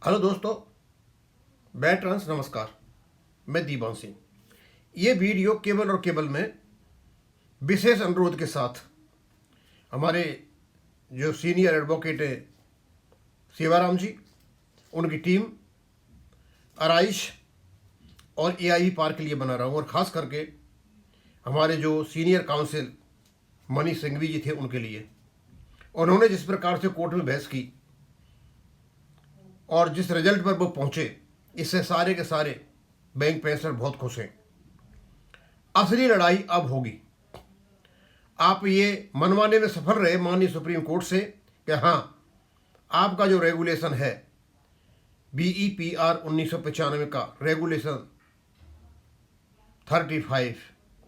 Hello दोस्तों, bat trans नमस्कार। मैं दीवान सिंह। ये वीडियो केवल और केवल में विशेष अनुरोध के साथ हमारे जो सीनियर एडवोकेट है सेवाराम जी, उनकी टीम, आराइश और एआईवी पार के लिए बना रहा हूँ। और ख़ास करके हमारे जो सीनियर काउंसिल मनीष सिंघवी जी थे उनके लिए। उन्होंने जिस प्रकार से कोर्ट में बहस की और जिस रिजल्ट पर वो पहुंचे, इससे सारे के सारे बैंक पेंशनर बहुत खुश हैं। असली लड़ाई अब होगी। आप ये मनवाने में सफल रहे माननीय सुप्रीम कोर्ट से कि हाँ, आपका जो रेगुलेशन है BEPR 1995 का रेगुलेशन 35,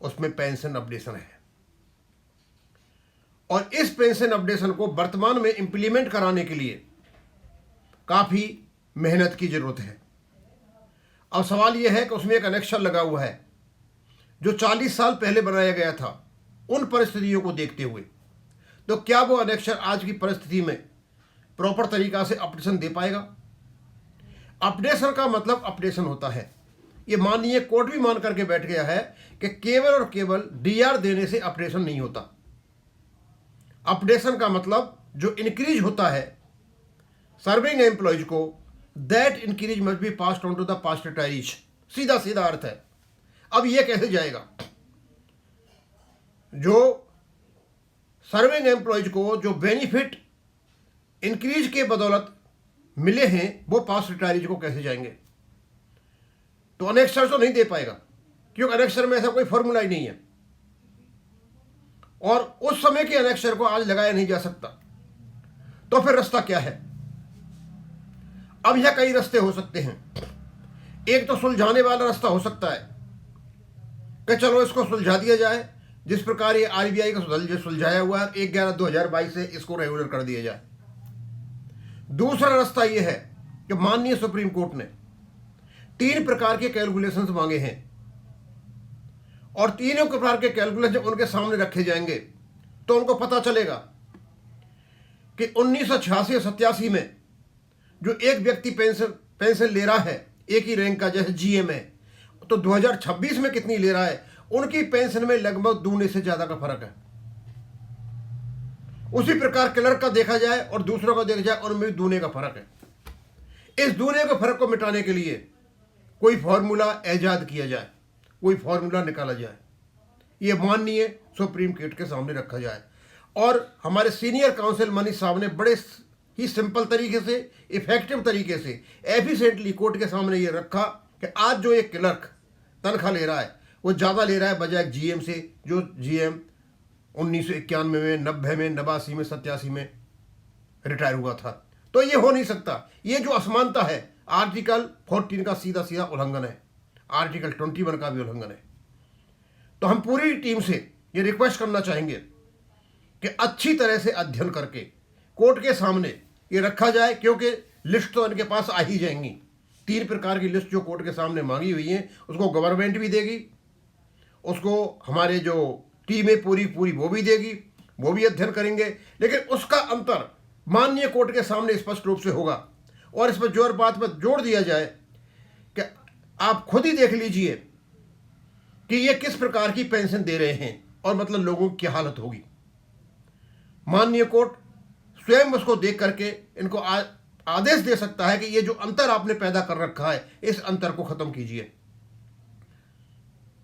उसमें पेंशन अपडेशन है और इस पेंशन अपडेशन को वर्तमान में इंप्लीमेंट कराने के लिए काफ़ी मेहनत की ज़रूरत है। अब सवाल यह है कि उसमें एक अनेक्शन लगा हुआ है जो 40 साल पहले बनाया गया था उन परिस्थितियों को देखते हुए। तो क्या वो अनेक्शन आज की परिस्थिति में प्रॉपर तरीका से अपडेशन दे पाएगा? अपडेशन का मतलब अपडेशन होता है, ये माननीय कोर्ट भी मान करके बैठ गया है कि केवल और केवल DR देने से अपडेशन नहीं होता। अपडेशन का मतलब जो इंक्रीज होता है सर्विंग एम्प्लॉयज को, that increase must be passed on to the past retirees. सीधा सीधा अर्थ है। अब यह कैसे जाएगा? जो सर्विंग एम्प्लॉयज को जो बेनिफिट इंक्रीज के बदौलत मिले हैं वो पास्ट रिटायरीज को कैसे जाएंगे? तो अनेक्सर तो नहीं दे पाएगा, क्योंकि अनेक्सर में ऐसा कोई फॉर्मूला ही नहीं है और उस समय के अनेक्सर को आज लगाया नहीं जा सकता। तो फिर रास्ता क्या है? अब यह कई रास्ते हो सकते हैं। एक तो सुलझाने वाला रास्ता हो सकता है कि चलो इसको सुलझा दिया जाए, जिस प्रकार ये RBI का सुलझाया हुआ है 1/11/2022 से इसको रेगुलर कर दिया जाए। दूसरा रास्ता यह है कि माननीय सुप्रीम कोर्ट ने 3 प्रकार के कैलकुलेशंस मांगे हैं और तीनों प्रकार के कैलकुलेशन जब उनके सामने रखे जाएंगे तो उनको पता चलेगा कि 1986 और 87 में जो एक व्यक्ति पेंशन ले रहा है एक ही रैंक का, जैसे GM है, तो 2026 में कितनी ले रहा है? उनकी पेंशन में लगभग दूने से ज्यादा का फर्क है। उसी प्रकार क्लर्क का देखा जाए और दूसरों का देखा जाए, उनमें भी दूने का फर्क है। इस दूने के फर्क को मिटाने के लिए कोई फॉर्मूला ईजाद किया जाए, कोई फॉर्मूला निकाला जाए, ये माननीय सुप्रीम कोर्ट के सामने रखा जाए। और हमारे सीनियर काउंसिल मनीष साहब ने बड़े ही सिंपल तरीके से, इफेक्टिव तरीके से, एफिशिएंटली कोर्ट के सामने ये रखा कि आज जो एक क्लर्क तनख्वाह ले रहा है वो ज़्यादा ले रहा है बजाय GM से, जो GM 1991 में, 90 में, 89 में, 87 में रिटायर हुआ था। तो ये हो नहीं सकता। ये जो असमानता है आर्टिकल 14 का सीधा सीधा उल्लंघन है, आर्टिकल 21 का भी उल्लंघन है। तो हम पूरी टीम से ये रिक्वेस्ट करना चाहेंगे कि अच्छी तरह से अध्ययन करके कोर्ट के सामने ये रखा जाए, क्योंकि लिस्ट तो इनके पास आ ही जाएंगी। 3 प्रकार की लिस्ट जो कोर्ट के सामने मांगी हुई है उसको गवर्नमेंट भी देगी, उसको हमारे जो टीम है पूरी वो भी देगी, वो भी अध्ययन करेंगे। लेकिन उसका अंतर माननीय कोर्ट के सामने स्पष्ट रूप से होगा और इस पर जोर बात पर जोड़ दिया जाए कि आप खुद ही देख लीजिए कि ये किस प्रकार की पेंशन दे रहे हैं और मतलब लोगों की क्या हालत होगी। माननीय कोर्ट स्वयं उसको देख करके इनको आदेश दे सकता है कि ये जो अंतर आपने पैदा कर रखा है इस अंतर को खत्म कीजिए।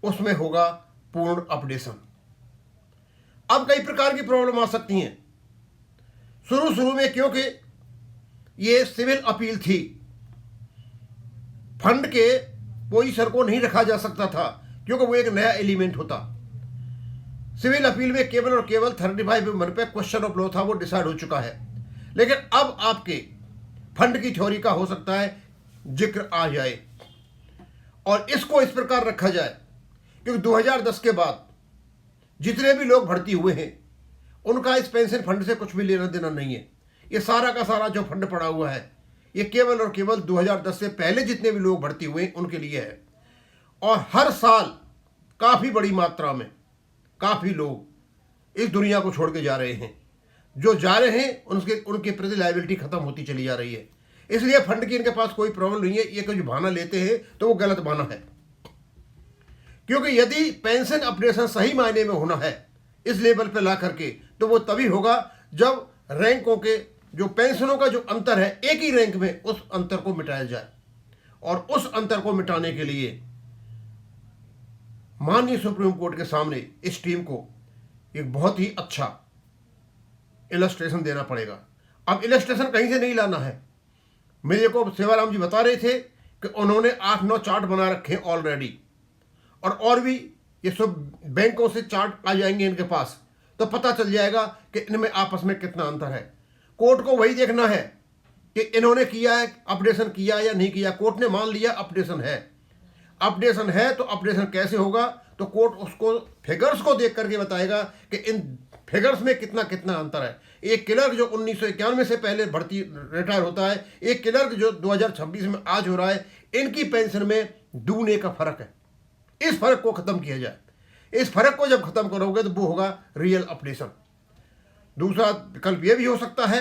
उसमें होगा पूर्ण अपडेशन। अब कई प्रकार की प्रॉब्लम आ सकती हैं शुरू में, क्योंकि ये सिविल अपील थी, फंड के पोजीशन को नहीं रखा जा सकता था क्योंकि वो एक नया एलिमेंट होता। सिविल अपील में केवल और केवल 35 पे क्वेश्चन ऑफ लॉ था, वो डिसाइड हो चुका है। लेकिन अब आपके फंड की थ्योरी का हो सकता है जिक्र आ जाए और इसको इस प्रकार रखा जाए क्योंकि 2010 के बाद जितने भी लोग भर्ती हुए हैं उनका इस पेंशन फंड से कुछ भी लेना देना नहीं है। ये सारा का सारा जो फंड पड़ा हुआ है ये केवल और केवल 2010 से पहले जितने भी लोग भर्ती हुए उनके लिए है। और हर साल काफ़ी बड़ी मात्रा में काफ़ी लोग इस दुनिया को छोड़ के जा रहे हैं। जो जा रहे हैं उनके प्रति लायबिलिटी खत्म होती चली जा रही है। इसलिए फंड की इनके पास कोई प्रॉब्लम नहीं है। ये कुछ बहाना लेते हैं तो वो गलत बहाना है, क्योंकि यदि पेंशन अपडेशन सही मायने में होना है इस लेवल पे ला करके, तो वो तभी होगा जब रैंकों के जो पेंशनों का जो अंतर है एक ही रैंक में, उस अंतर को मिटाया जाए। और उस अंतर को मिटाने के लिए माननीय सुप्रीम कोर्ट के सामने इस टीम को एक बहुत ही अच्छा इलस्ट्रेशन देना पड़ेगा। अब इलस्ट्रेशन कहीं से नहीं लाना है। मेरे को सेवाराम जी बता रहे थे कि उन्होंने 8-9 चार्ट बना रखे हैं ऑलरेडी, और भी ये सब बैंकों से चार्ट आ जाएंगे इनके पास, तो पता चल जाएगा कि इनमें आपस में कितना अंतर है। कोर्ट को वही देखना है कि इन्होंने किया है, अपडेशन किया या नहीं किया। कोर्ट ने मान लिया अपडेशन है, अपडेशन है तो अपडेशन कैसे होगा, तो कोर्ट उसको फिगर्स को देख करके बताएगा कि इन फिगर्स में कितना कितना अंतर है। एक क्लर्क जो 1991 से पहले भर्ती रिटायर होता है, एक क्लर्क जो 2026 में आज हो रहा है, इनकी पेंशन में दूने का फर्क है। इस फर्क को खत्म किया जाए। इस फर्क को जब खत्म करोगे तो वो होगा रियल अपडेशन। दूसरा विकल्प ये भी हो सकता है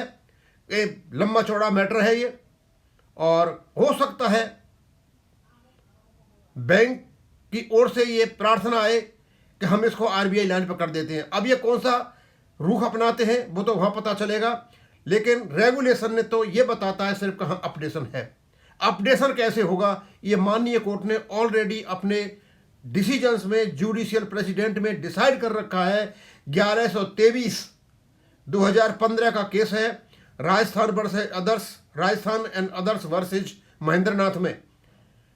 कि लंबा चौड़ा मैटर है ये, और हो सकता है बैंक की ओर से ये प्रार्थना आए कि हम इसको आरबीआई लाइन पर कर देते हैं। अब ये कौन सा रुख अपनाते हैं वो तो वहां पता चलेगा, लेकिन रेगुलेशन ने तो ये बताता है सिर्फ कहाँ अपडेशन है। अपडेशन कैसे होगा ये माननीय कोर्ट ने ऑलरेडी अपने डिसीजंस में जुडिशियल प्रेसिडेंट में डिसाइड कर रखा है। 1123 2015 का केस है, Rajasthan and others versus Mahendranath में,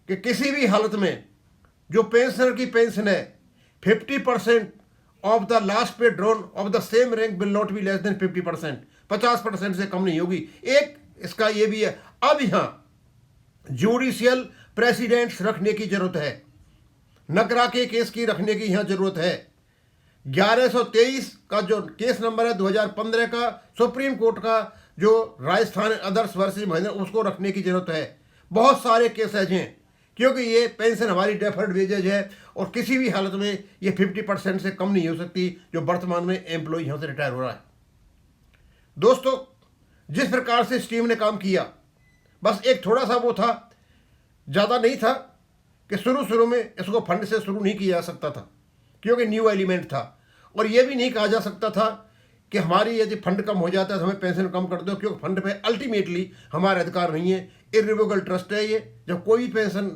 कि किसी भी हालत में जो पेंशनर की पेंशन है 50% ऑफ द लास्ट पे drawn of the same rank will not be less than 50%, 50% से कम नहीं होगी। एक इसका ये भी है। अब यहां जुडिशियल प्रेसिडेंट्स रखने की जरूरत है, नकरा के केस की रखने की यहां जरूरत है। 1123 का जो केस नंबर है 2015 का सुप्रीम कोर्ट का, जो राजस्थान अदर्स वर्सेज महेंद्र, उसको रखने की जरूरत है। बहुत सारे केसेज हैं, क्योंकि ये पेंशन हमारी डेफर्ड वेजेज है और किसी भी हालत में ये 50% से कम नहीं हो सकती जो वर्तमान में एम्प्लॉय यहां से रिटायर हो रहा है। दोस्तों, जिस प्रकार से इस टीम ने काम किया, बस एक थोड़ा सा वो था, ज़्यादा नहीं था, कि शुरू में इसको फंड से शुरू नहीं किया जा सकता था क्योंकि न्यू एलिमेंट था, और ये भी नहीं कहा जा सकता था कि हमारी यदि फंड कम हो जाता है तो हमें पेंशन कम कर दो, क्योंकि फंड पे अल्टीमेटली हमारा अधिकार नहीं है। इर्रिवोकेबल ट्रस्ट है ये, जब कोई भी पेंशन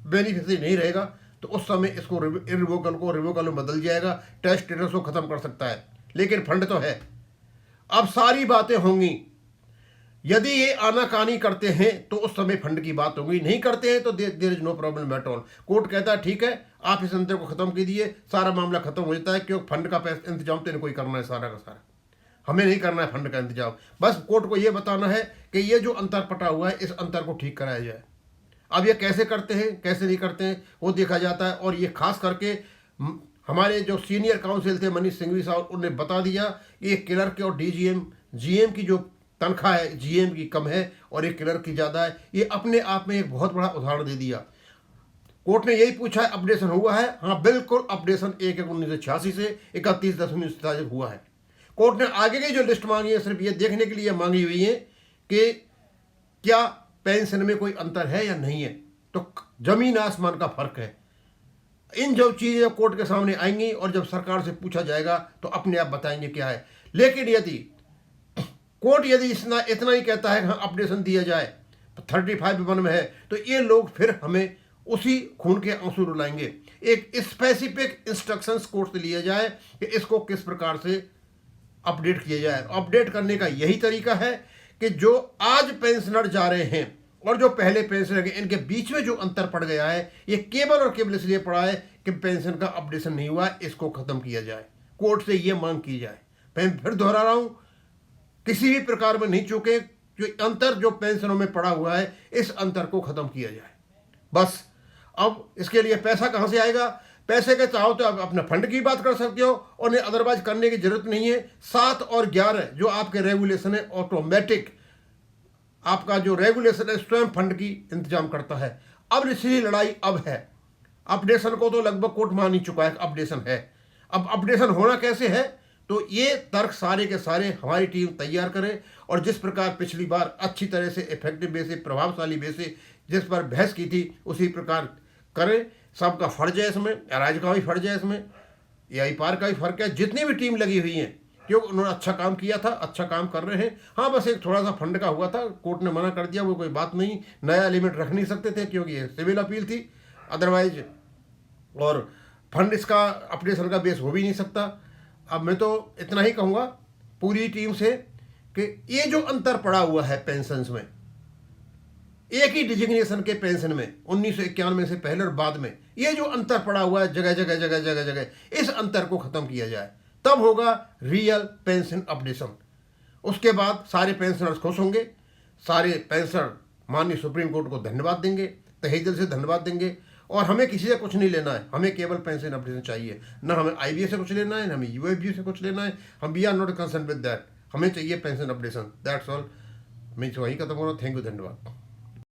बेनिफिशियरी नहीं रहेगा तो उस समय इसको इर्रिवोकेबल को रिवोकेबल में बदल जाएगा, टेस्ट स्टेटस को खत्म कर सकता है, लेकिन फंड तो है। अब सारी बातें होंगी, यदि ये आनाकानी करते हैं तो उस समय फंड की बात होगी, नहीं करते हैं तो there is no problem at all. Court कहता है ठीक है, आप इस अंतर को खत्म कीजिए, सारा मामला खत्म हो जाता है, क्योंकि फंड का इंतजाम तो इनको ही करना है, सारा का सारा हमें नहीं करना है फंड का इंतजाम। बस कोर्ट को ये बताना है कि ये जो अंतर पटा हुआ है इस अंतर को ठीक कराया जाए। अब ये कैसे करते हैं कैसे नहीं करते हैं वो देखा जाता है, और ये खास करके हमारे जो सीनियर काउंसिल थे मनीष सिंघवी साहब, उन्होंने बता दिया कि ये क्लर्क और डीजीएम जीएम की जो तनख्वाह है जीएम की कम है और एक क्लर्क की ज़्यादा है। ये अपने आप में एक बहुत बड़ा उदाहरण दे दिया। कोर्ट ने यही पूछा है अपडेशन हुआ है, हाँ बिल्कुल अपडेशन 1/1/1986 से 31/10/1987 हुआ है। कोर्ट ने आगे की जो लिस्ट मांगी है सिर्फ ये देखने के लिए मांगी हुई है कि क्या पेंशन में कोई अंतर है या नहीं है, तो जमीन आसमान का फर्क है। इन जो चीज़ें कोर्ट के सामने आएंगी और जब सरकार से पूछा जाएगा तो अपने आप बताएंगे क्या है। लेकिन यदि कोर्ट इतना ही कहता है हाँ अपडेशन दिया जाए 35(1) में है, तो ये लोग फिर हमें उसी खून के आंसू रुलाएंगे। एक स्पेसिफिक इंस्ट्रक्शंस कोर्ट से लिया जाए कि इसको किस प्रकार से अपडेट किया जाए। अपडेट करने का यही तरीका है कि जो आज पेंशनर जा रहे हैं और जो पहले पेंशनर हैं, इनके बीच में जो अंतर पड़ गया है, ये केवल और केवल इसलिए पड़ा है कि पेंशन का अपडेशन नहीं हुआ है, इसको खत्म किया जाए। कोर्ट से ये मांग की जाए। मैं फिर दोहरा रहा हूं, किसी भी प्रकार में नहीं चूके, जो अंतर जो पेंशनों में पड़ा हुआ है इस अंतर को खत्म किया जाए। बस अब इसके लिए पैसा कहां से आएगा? पैसे के चाहो तो आप अपने फंड की बात कर सकते हो, और उन्हें अदरवाइज करने की जरूरत नहीं है। 7 और 11 जो आपके रेगुलेशन है, ऑटोमेटिक आपका जो रेगुलेशन है स्वयं फंड की इंतजाम करता है। अब इसलिए लड़ाई अब है। अपडेशन को तो लगभग कोर्ट मान ही चुका है, अपडेशन है। अब अपडेशन होना कैसे है, तो ये तर्क सारे के सारे हमारी टीम तैयार करे और जिस प्रकार पिछली बार अच्छी तरह से इफेक्टिव वे से, प्रभावशाली वे से जिस पर बहस की थी उसी प्रकार करें। सबका फर्ज है इसमें, राज्य का भी फर्ज है इसमें, एआई पार का भी फर्क है, जितनी भी टीम लगी हुई हैं, क्योंकि उन्होंने अच्छा काम किया था, अच्छा काम कर रहे हैं। हाँ, बस एक थोड़ा सा फंड का हुआ था, कोर्ट ने मना कर दिया, वो कोई बात नहीं, नया लिमिट रख नहीं सकते थे क्योंकि ये सिविल अपील थी अदरवाइज, और फंड इसका अपडेशन का बेस हो भी नहीं सकता। अब मैं तो इतना ही कहूँगा पूरी टीम से कि ये जो अंतर पड़ा हुआ है पेंशन्स में, एक ही डिजिग्नेशन के पेंशन में 1991 से पहले और बाद में ये जो अंतर पड़ा हुआ है जगह जगह जगह जगह जगह, इस अंतर को ख़त्म किया जाए, तब होगा रियल पेंशन अपडेशन। उसके बाद सारे पेंशनर्स खुश होंगे, सारे पेंशनर माननीय सुप्रीम कोर्ट को धन्यवाद देंगे, तहे दिल से धन्यवाद देंगे। और हमें किसी से कुछ नहीं लेना है, हमें केवल पेंशन अपडेशन चाहिए, ना हमें आईबीए से कुछ लेना है, ना हमें यूएफबी से कुछ लेना है। हम we are not concern with that, हमें चाहिए पेंशन अपडेशन, दैट्स ऑल। मैं वहीं खत्म हो रहा हूँ। थैंक यू, धन्यवाद।